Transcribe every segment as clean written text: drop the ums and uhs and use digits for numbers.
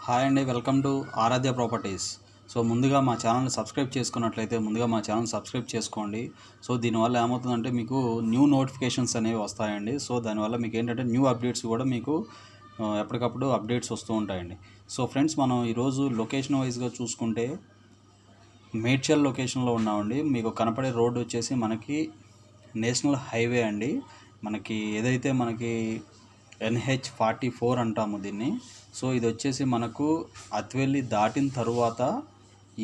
Hi అండి, welcome to Aradhya properties. So ముందుగా మా ఛానల్ని సబ్స్క్రైబ్ చేసుకున్నట్లయితే ముందుగా మా ఛానల్ సబ్స్క్రైబ్ చేసుకోండి. సో దీనివల్ల ఏమవుతుందంటే మీకు న్యూ నోటిఫికేషన్స్ అనేవి వస్తాయండి. సో దానివల్ల మీకు ఏంటంటే న్యూ అప్డేట్స్ కూడా మీకు ఎప్పటికప్పుడు అప్డేట్స్ వస్తూ ఉంటాయండి. సో ఫ్రెండ్స్, మనం ఈరోజు లొకేషన్ వైజ్గా చూసుకుంటే మేడ్చల్ లొకేషన్లో ఉన్నామండి. మీకు కనపడే రోడ్డు వచ్చేసి మనకి నేషనల్ హైవే అండి. మనకి ఏదైతే మనకి NH-44 అంటాము దీన్ని. సో ఇది వచ్చేసి మనకు అత్వెల్లి దాటిన తరువాత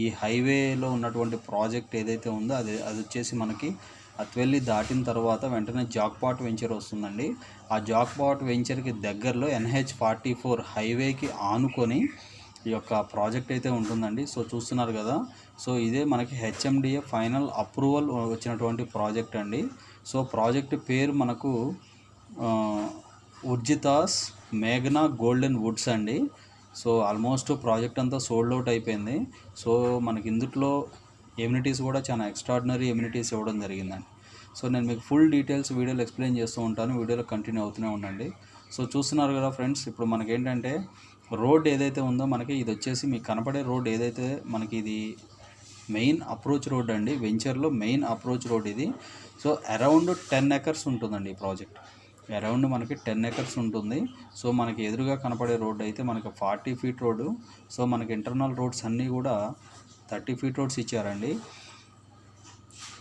ఈ హైవేలో ఉన్నటువంటి ప్రాజెక్ట్ ఏదైతే ఉందో అది వచ్చేసి మనకి అత్వెల్లి దాటిన తర్వాత వెంటనే జాక్పాట్ వెంచర్ వస్తుందండి. ఆ జాక్పాట్ వెంచర్కి దగ్గరలో NH-44 హైవేకి ఆనుకొని ఈ యొక్క ప్రాజెక్ట్ అయితే ఉంటుందండి. సో చూస్తున్నారు కదా. సో ఇదే మనకి HMDA ఫైనల్ అప్రూవల్ వచ్చినటువంటి ప్రాజెక్ట్ అండి. సో ప్రాజెక్ట్ పేరు మనకు ఉర్జితాస్ మేఘనా గోల్డెన్ వుడ్స్ అండి. సో ఆల్మోస్ట్ ప్రాజెక్ట్ అంతా సోల్డ్ అవుట్ అయిపోయింది. సో మనకి ఇందులో ఎమ్యూనిటీస్ కూడా చాలా ఎక్స్ట్రాడినరీ ఎమ్యూనిటీస్ ఇవ్వడం జరిగిందండి. సో నేను మీకు ఫుల్ డీటెయిల్స్ వీడియోలో ఎక్స్ప్లెయిన్ చేస్తూ ఉంటాను. వీడియోలో కంటిన్యూ అవుతూనే ఉండండి. సో చూస్తున్నారు కదా ఫ్రెండ్స్, ఇప్పుడు మనకేంటంటే రోడ్ ఏదైతే ఉందో మనకి ఇది వచ్చేసి మీకు కనపడే రోడ్ ఏదైతే మనకి ఇది మెయిన్ అప్రోచ్ రోడ్ అండి. వెంచర్లో మెయిన్ అప్రోచ్ రోడ్ ఇది. సో అరౌండ్ 10 ఎకర్స్ ఉంటుందండి ఈ ప్రాజెక్ట్. అరౌండ్ మనకి 10 ఎకర్స్ ఉంటుంది. సో మనకి ఎదురుగా కనపడే రోడ్ అయితే మనకి 40 ఫీట్ రోడ్డు. సో మనకి ఇంటర్నల్ రోడ్స్ అన్నీ కూడా 30 ఫీట్ రోడ్స్ ఇచ్చారండి.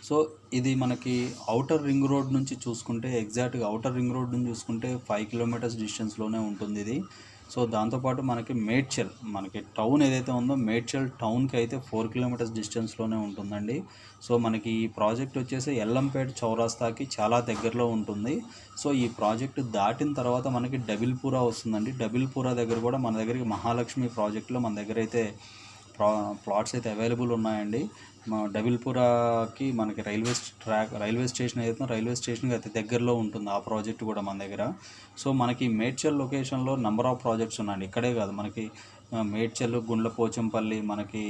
సో ఇది మనకి అవుటర్ రింగ్ రోడ్ నుంచి చూసుకుంటే ఎగ్జాక్ట్గా అవుటర్ రింగ్ రోడ్ నుంచి చూసుకుంటే 5 కిలోమీటర్స్ డిస్టెన్స్లోనే ఉంటుంది ఇది. సో దాంతోపాటు మనకి మేడ్చల్ మనకి టౌన్ ఏదైతే ఉందో మేడ్చల్ టౌన్కి అయితే 4 కిలోమీటర్స్ డిస్టెన్స్లోనే ఉంటుందండి. సో మనకి ఈ ప్రాజెక్ట్ వచ్చేసి ఎల్లంపేట చౌరాస్తాకి చాలా దగ్గరలో ఉంటుంది. సో ఈ ప్రాజెక్టు దాటిన తర్వాత మనకి డబిల్పురా వస్తుందండి. డబిల్పురా దగ్గర కూడా మన దగ్గరికి మహాలక్ష్మి ప్రాజెక్టులో మన దగ్గర అయితే ప్లాట్స్ అయితే అవైలబుల్ ఉన్నాయండి. డబిల్పురాకి మనకి రైల్వే స్టేషన్ ఏదైతే రైల్వే స్టేషన్కి అయితే దగ్గరలో ఉంటుంది ఆ ప్రాజెక్ట్ కూడా మన దగ్గర. సో మనకి మేడ్చల్ లొకేషన్లో నెంబర్ ఆఫ్ ప్రాజెక్ట్స్ ఉన్నాయండి. ఇక్కడే కాదు, మనకి మేడ్చల్, గుండ్లపోచంపల్లి, మనకి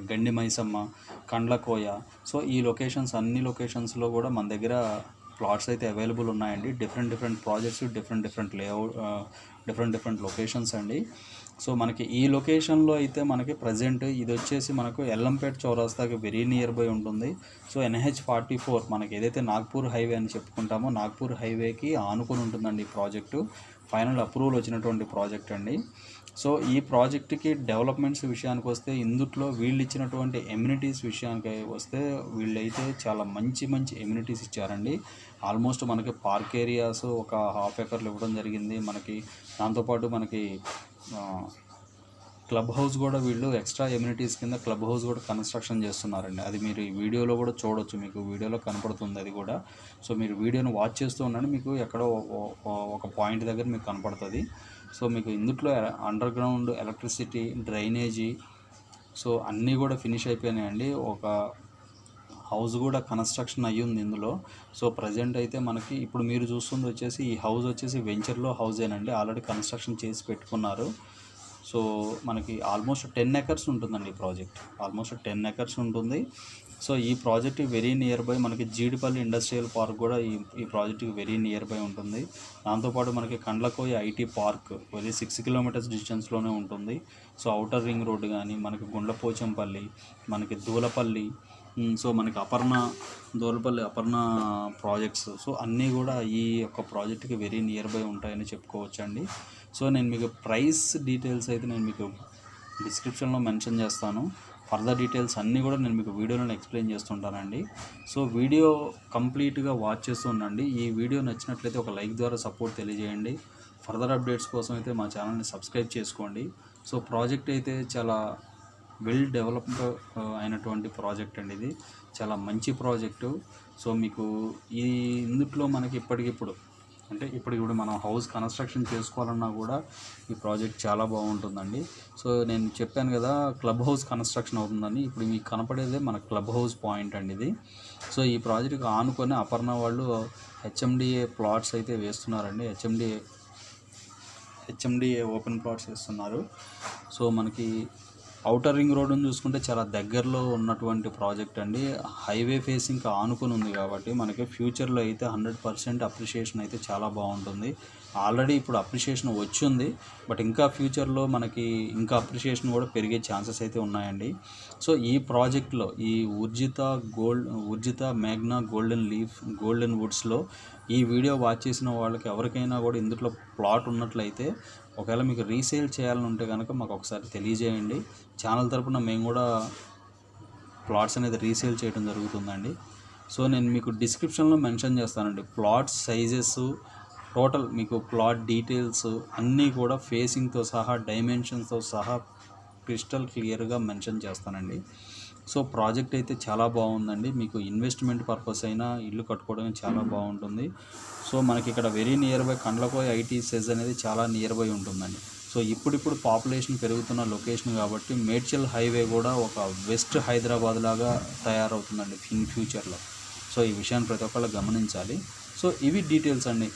గండి మైసమ్మ, కండ్లకోయ. సో ఈ లొకేషన్స్ అన్ని లొకేషన్స్లో కూడా మన దగ్గర ప్లాట్స్ అయితే అవైలబుల్ ఉన్నాయండి. Different projects, different layout, different locations అండి. సో మనకి ఈ లొకేషన్లో అయితే మనకి ప్రజెంట్ ఇది వచ్చేసి మనకు ఎల్లంపేట చౌరాస్తాకి వెరీ నియర్ బై ఉంటుంది. సో NH-44 మనకి ఏదైతే నాగ్పూర్ హైవే అని చెప్పుకుంటామో నాగ్పూర్ హైవేకి ఆనుకొని ఉంటుందండి ఈ ప్రాజెక్టు. ఫైనల్ అప్రూవల్ వచ్చినటువంటి ప్రాజెక్ట్ అండి. సో ఈ ప్రాజెక్టుకి డెవలప్మెంట్స్ విషయానికి వస్తే ఇందులో వీళ్ళు ఇచ్చినటువంటి ఎమ్యూనిటీస్ విషయానికి వస్తే వీళ్ళైతే చాలా మంచి ఎమ్యూనిటీస్ ఇచ్చారండి. ఆల్మోస్ట్ మనకి పార్క్ ఏరియాస్ ఒక 1/2 ఎకర్లు ఇవ్వడం జరిగింది. మనకి దాంతోపాటు మనకి క్లబ్ హౌస్ కూడా వీళ్ళు ఎక్స్ట్రా ఎమ్యూనిటీస్ కింద క్లబ్ హౌస్ కూడా కన్స్ట్రక్షన్ చేస్తున్నారండి. అది మీరు ఈ వీడియోలో కూడా చూడొచ్చు, మీకు వీడియోలో కనపడుతుంది అది కూడా. సో మీరు వీడియోని వాచ్ చేస్తూ ఉండండి, మీకు ఎక్కడో ఒక పాయింట్ దగ్గర మీకు కనపడుతుంది. సో మీకు ఇందులో under ground electricity, drainage, so అన్నీ కూడా ఫినిష్ అయిపోయినాయండి. ఒక హౌస్ కూడా కన్స్ట్రక్షన్ అయ్యింది ఇందులో. సో ప్రజెంట్ అయితే మనకి ఇప్పుడు మీరు చూస్తుంది వచ్చేసి ఈ హౌస్ వచ్చేసి వెంచర్లో హౌసేనండి. ఆల్రెడీ కన్స్ట్రక్షన్ చేసి పెట్టుకున్నారు. సో మనకి ఆల్మోస్ట్ 10 ఎకర్స్ ఉంటుందండి ఈ ప్రాజెక్ట్. ఆల్మోస్ట్ 10 ఎకర్స్ ఉంటుంది. సో ఈ ప్రాజెక్ట్ వెరీ నియర్ బై మనకి జీడిపల్లి ఇండస్ట్రియల్ పార్క్ కూడా ఈ ప్రాజెక్ట్కి వెరీ నియర్ బై ఉంటుంది. దాంతోపాటు మనకి Kandlakoya IT park very 6 kilometres డిస్టెన్స్లోనే ఉంటుంది. సో అవుటర్ రింగ్ రోడ్డు కానీ మనకి గుండ్లపోచంపల్లి, మనకి దూలపల్లి, సో మనకి దూలపల్లి అపర్ణ ప్రాజెక్ట్స్, సో అన్నీ కూడా ఈ యొక్క ప్రాజెక్ట్కి వెరీ నియర్ బై ఉంటాయని చెప్పుకోవచ్చండి. సో నేను మీకు ప్రైస్ డీటెయిల్స్ అయితే నేను మీకు డిస్క్రిప్షన్లో మెన్షన్ చేస్తాను. ఫర్దర్ డీటెయిల్స్ అన్నీ కూడా నేను మీకు వీడియోలో ఎక్స్ప్లెయిన్ చేస్తుంటానండి. సో వీడియో కంప్లీట్గా వాచ్ చేస్తూ ఉండండి. ఈ వీడియో నచ్చినట్లయితే ఒక లైక్ ద్వారా సపోర్ట్ తెలియజేయండి. ఫర్దర్ అప్డేట్స్ కోసం అయితే మా ఛానల్ని సబ్స్క్రైబ్ చేసుకోండి. సో ప్రాజెక్ట్ అయితే చాలా వెల్ డెవలప్డ్ అయినటువంటి ప్రాజెక్ట్ అండి. ఇది చాలా మంచి ప్రాజెక్టు. సో మీకు ఇందులో మనకి ఇప్పటికిప్పుడు మనం హౌస్ కన్స్ట్రక్షన్ చేసుకోవాలన్నా కూడా ఈ ప్రాజెక్ట్ చాలా బాగుంటుందండి. సో నేను చెప్పాను కదా క్లబ్ హౌస్ కన్స్ట్రక్షన్ అవుతుందని. ఇప్పుడు మీకు కనపడేదే మన క్లబ్ హౌస్ పాయింట్ అండి ఇది. సో ఈ ప్రాజెక్ట్కి ఆనుకొని అపర్ణ వాళ్ళు HMDA ప్లాట్స్ అయితే వేస్తున్నారండి. HMDA ఓపెన్ ప్లాట్స్ వేస్తున్నారు. సో మనకి ఔటర్ రింగ్ రోడ్డుని చూసుకుంటే చాలా దగ్గరలో ఉన్నటువంటి ప్రాజెక్ట్ అండి. హైవే ఫేసింగ్కి ఆనుకుని ఉంది కాబట్టి మనకి ఫ్యూచర్లో అయితే 100% అప్రిషియేషన్ అయితే చాలా బాగుంటుంది. ఆల్రెడీ ఇప్పుడు అప్రిషియేషన్ వచ్చింది, బట్ ఇంకా ఫ్యూచర్లో మనకి ఇంకా అప్రిషియేషన్ కూడా పెరిగే ఛాన్సెస్ అయితే ఉన్నాయండి. సో ఈ ప్రాజెక్ట్లో ఈ ఉర్జిత మేఘ్నా గోల్డెన్ వుడ్స్లో ఈ వీడియో వాచ్ చేసిన వాళ్ళకి ఎవరికైనా కూడా ఇందులో ప్లాట్ ఉన్నట్లయితే ఒకవేళ మీకు రీసేల్ చేయాలని ఉంటే కనుక మాకు ఒకసారి తెలియజేయండి. ఛానల్ తరపున మేము కూడా ప్లాట్స్ అనేది రీసేల్ చేయడం జరుగుతుందండి. సో నేను మీకు డిస్క్రిప్షన్లో మెన్షన్ చేస్తానండి. ప్లాట్స్ సైజెస్, టోటల్ మీకు ప్లాట్ డీటెయిల్స్ అన్నీ కూడా ఫేసింగ్తో సహా, డైమెన్షన్స్తో సహా క్రిస్టల్ క్లియర్గా మెన్షన్ చేస్తానండి. సో ప్రాజెక్ట్ అయితే చాలా బాగుందండి. మీకు ఇన్వెస్ట్మెంట్ పర్పస్ అయినా ఇల్లు కట్టుకోవడం చాలా బాగుంటుంది. సో మనకి ఇక్కడ very near by Kandlakoya IT SEZ అనేది చాలా నియర్ బై ఉంటుందండి. సో ఇప్పుడిప్పుడు పాపులేషన్ పెరుగుతున్న లొకేషన్ కాబట్టి మేడ్చల్ హైవే కూడా ఒక వెస్ట్ హైదరాబాద్ లాగా తయారవుతుందండి ఇన్ ఫ్యూచర్లో. సో ఈ విషయాన్ని ప్రతి ఒక్కళ్ళు గమనించాలి. సో ఇవి డీటెయిల్స్ అండి.